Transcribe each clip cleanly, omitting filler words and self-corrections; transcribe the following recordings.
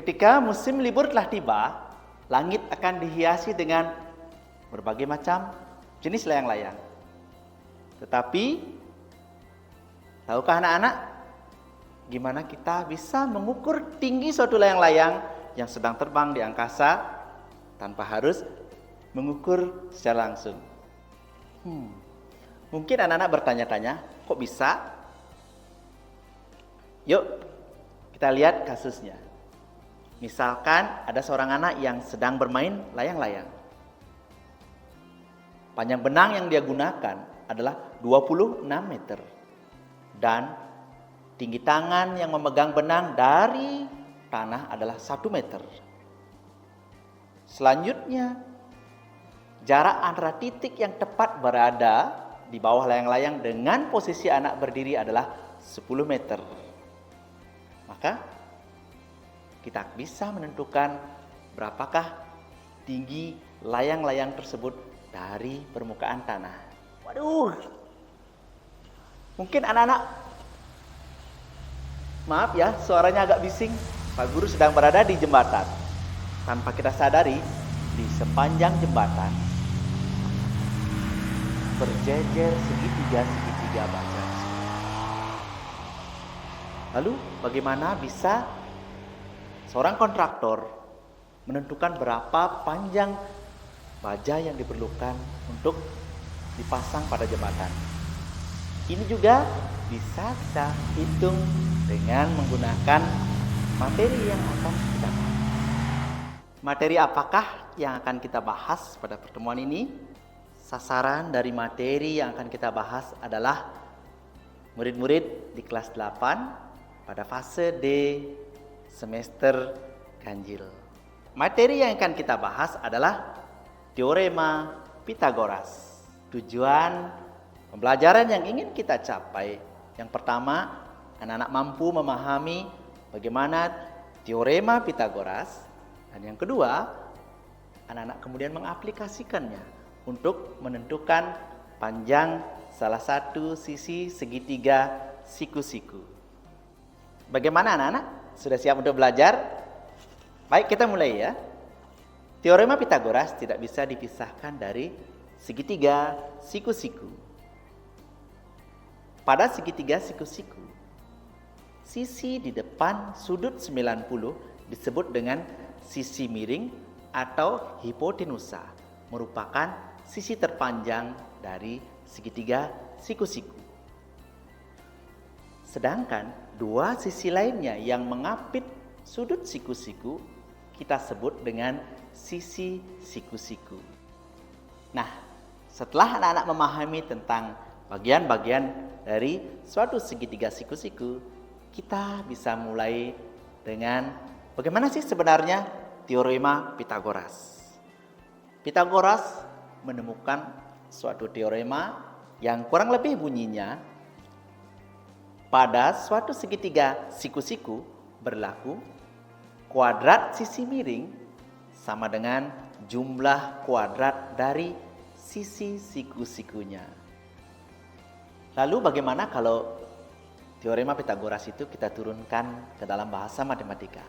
Ketika musim libur telah tiba, langit akan dihiasi dengan berbagai macam jenis layang-layang. Tetapi, tahukah anak-anak, gimana kita bisa mengukur tinggi suatu layang-layang yang sedang terbang di angkasa tanpa harus mengukur secara langsung? Mungkin anak-anak bertanya-tanya, kok bisa? Yuk, kita lihat kasusnya. Misalkan ada seorang anak yang sedang bermain layang-layang. Panjang benang yang dia gunakan adalah 26 meter. Dan tinggi tangan yang memegang benang dari tanah adalah 1 meter. Selanjutnya, jarak antara titik yang tepat berada di bawah layang-layang dengan posisi anak berdiri adalah 10 meter. Maka kita bisa menentukan berapakah tinggi layang-layang tersebut dari permukaan tanah. Waduh, mungkin anak-anak, maaf ya, suaranya agak bising. Pak Guru sedang berada di jembatan. Tanpa kita sadari, di sepanjang jembatan berjejer segitiga baja. Lalu bagaimana bisa seorang kontraktor menentukan berapa panjang baja yang diperlukan untuk dipasang pada jembatan? Ini juga bisa kita hitung dengan menggunakan materi yang akan kita bahas. Materi apakah yang akan kita bahas pada pertemuan ini? Sasaran dari materi yang akan kita bahas adalah murid-murid di kelas 8 pada fase D semester ganjil. Materi yang akan kita bahas adalah teorema Pitagoras. Tujuan pembelajaran yang ingin kita capai, yang pertama, anak-anak mampu memahami bagaimana teorema Pitagoras, dan yang kedua, anak-anak kemudian mengaplikasikannya untuk menentukan panjang salah satu sisi segitiga siku-siku. Bagaimana anak-anak? Sudah siap untuk belajar? Baik, kita mulai ya. Teorema Pitagoras tidak bisa dipisahkan dari segitiga siku-siku. Pada segitiga siku-siku, sisi di depan sudut 90 disebut dengan sisi miring atau hipotenusa, merupakan sisi terpanjang dari segitiga siku-siku. Sedangkan dua sisi lainnya yang mengapit sudut siku-siku kita sebut dengan sisi siku-siku. Nah, setelah anak-anak memahami tentang bagian-bagian dari suatu segitiga siku-siku, kita bisa mulai dengan bagaimana sih sebenarnya teorema Pitagoras. Pitagoras menemukan suatu teorema yang kurang lebih bunyinya, pada suatu segitiga siku-siku berlaku kuadrat sisi miring sama dengan jumlah kuadrat dari sisi siku-sikunya. Lalu bagaimana kalau teorema Pitagoras itu kita turunkan ke dalam bahasa matematika?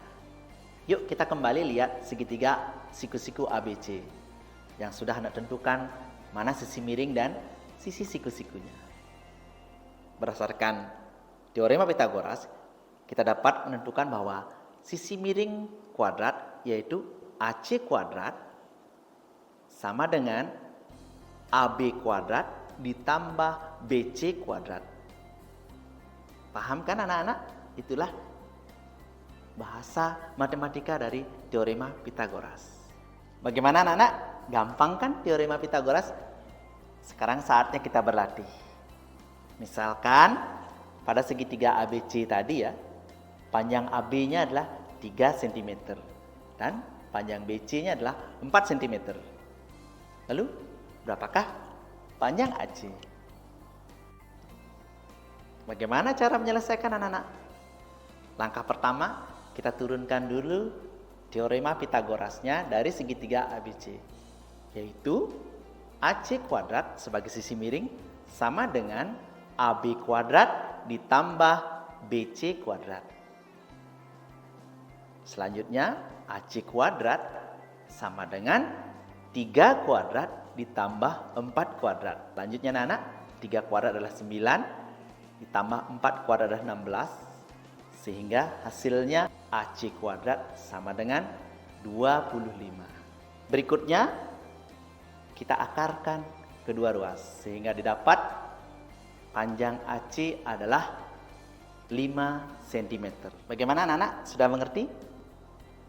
Yuk kita kembali lihat segitiga siku-siku ABC yang sudah Anda tentukan mana sisi miring dan sisi siku-sikunya. Berdasarkan teorema Pitagoras, kita dapat menentukan bahwa sisi miring kuadrat yaitu AC kuadrat sama dengan AB kuadrat ditambah BC kuadrat. Paham kan anak-anak? Itulah bahasa matematika dari teorema Pitagoras. Bagaimana anak-anak? Gampang kan teorema Pitagoras? Sekarang saatnya kita berlatih. Misalkan pada segitiga ABC tadi ya, panjang AB-nya adalah 3 cm dan panjang BC-nya adalah 4 cm. Lalu berapakah panjang AC? Bagaimana cara menyelesaikan anak-anak? Langkah pertama, kita turunkan dulu teorema Pitagorasnya dari segitiga ABC, yaitu AC kuadrat sebagai sisi miring sama dengan AB kuadrat ditambah BC kuadrat. Selanjutnya, AC kuadrat sama dengan 3 kuadrat ditambah 4 kuadrat. Selanjutnya anak-anak, 3 kuadrat adalah 9, ditambah 4 kuadrat adalah 16, sehingga hasilnya AC kuadrat sama dengan 25. Berikutnya, kita akarkan kedua ruas, sehingga didapat panjang AC adalah 5 cm. Bagaimana anak-anak? Sudah mengerti?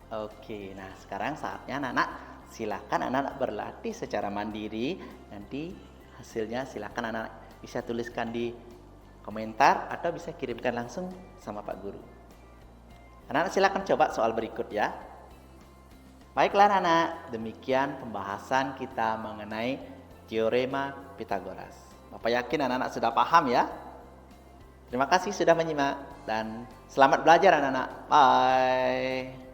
Oke, nah sekarang saatnya anak-anak silakan anak-anak berlatih secara mandiri. Nanti hasilnya silakan anak-anak bisa tuliskan di komentar atau bisa kirimkan langsung sama Pak Guru. Anak-anak silakan coba soal berikut ya. Baiklah anak-anak, demikian pembahasan kita mengenai teorema Pitagoras. Bapak yakin anak-anak sudah paham ya? Terima kasih sudah menyimak dan selamat belajar anak-anak. Bye.